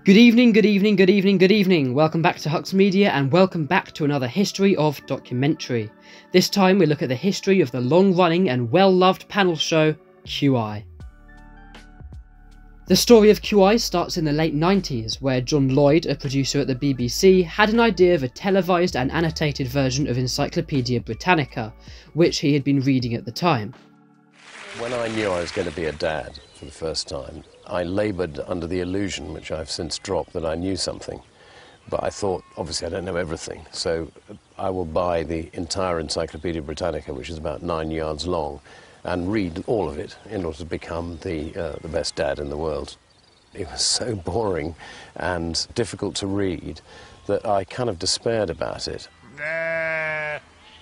Good evening, good evening, good evening, good evening. Welcome back to Hux Media and welcome back to another History of Documentary. This time we look at the history of the long-running and well-loved panel show, QI. The story of QI starts in the late 90s, where John Lloyd, a producer at the BBC, had an idea of a televised and annotated version of Encyclopaedia Britannica, which he had been reading at the time. When I knew I was going to be a dad for the first time, I laboured under the illusion, which I've since dropped, that I knew something. But I thought, obviously I don't know everything, so I will buy the entire Encyclopaedia Britannica, which is about 9 yards long, and read all of it in order to become the best dad in the world. It was so boring and difficult to read that I kind of despaired about it.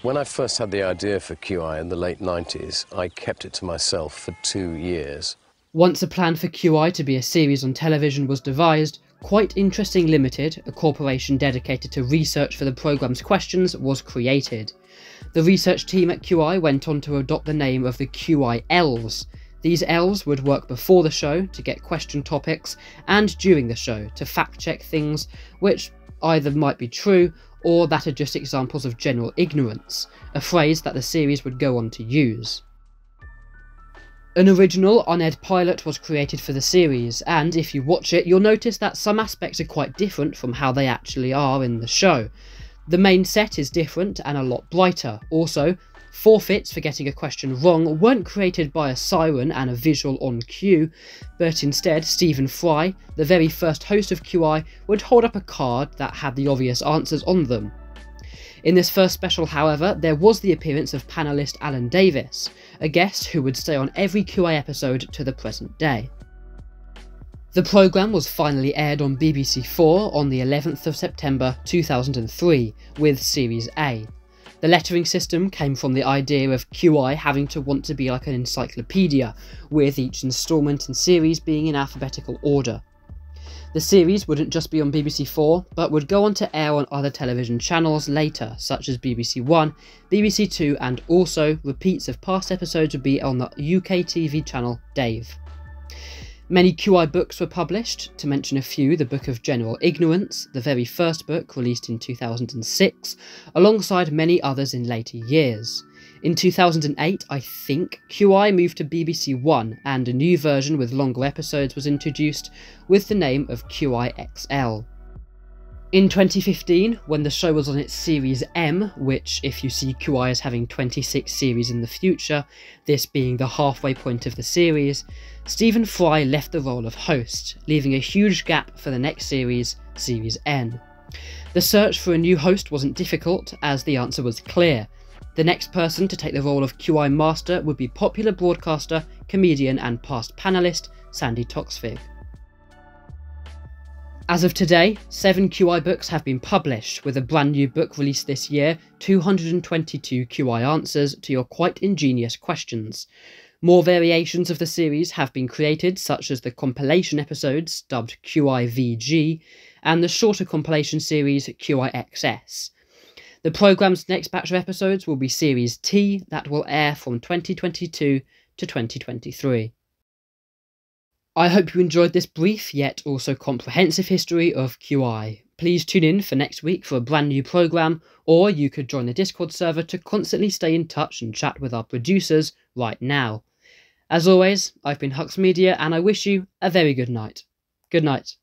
When I first had the idea for QI in the late 90s, I kept it to myself for 2 years. Once a plan for QI to be a series on television was devised, Quite Interesting Limited, a corporation dedicated to research for the programme's questions, was created. The research team at QI went on to adopt the name of the QI Elves. These elves would work before the show to get question topics, and during the show to fact-check things which either might be true or that are just examples of general ignorance, a phrase that the series would go on to use. An original unaired pilot was created for the series, and if you watch it, you'll notice that some aspects are quite different from how they actually are in the show. The main set is different and a lot brighter. Also, forfeits for getting a question wrong weren't created by a siren and a visual on cue, but instead Stephen Fry, the very first host of QI, would hold up a card that had the obvious answers on them. In this first special, however, there was the appearance of panellist Alan Davis, a guest who would stay on every QI episode to the present day. The programme was finally aired on BBC4 on the 11th of September 2003, with Series A. The lettering system came from the idea of QI having to want to be like an encyclopedia, with each instalment and series being in alphabetical order. The series wouldn't just be on BBC4, but would go on to air on other television channels later, such as BBC One, BBC Two, and also repeats of past episodes would be on the UK TV channel Dave. Many QI books were published, to mention a few: the Book of General Ignorance, the very first book released in 2006, alongside many others in later years. In 2008, I think, QI moved to BBC One and a new version with longer episodes was introduced with the name of QI XL. In 2015, when the show was on its Series M, which, if you see QI as having 26 series in the future, this being the halfway point of the series, Stephen Fry left the role of host, leaving a huge gap for the next series, Series N. The search for a new host wasn't difficult, as the answer was clear. The next person to take the role of QI Master would be popular broadcaster, comedian and past panellist Sandi Toksvig. As of today, 7 QI books have been published, with a brand new book released this year, 222 QI answers to your quite ingenious questions. More variations of the series have been created, such as the compilation episodes dubbed QI-VG and the shorter compilation series QI-XS. The programme's next batch of episodes will be Series T, that will air from 2022 to 2023. I hope you enjoyed this brief yet also comprehensive history of QI. Please tune in for next week for a brand new programme, or you could join the Discord server to constantly stay in touch and chat with our producers right now. As always, I've been Hux Media and I wish you a very good night. Good night.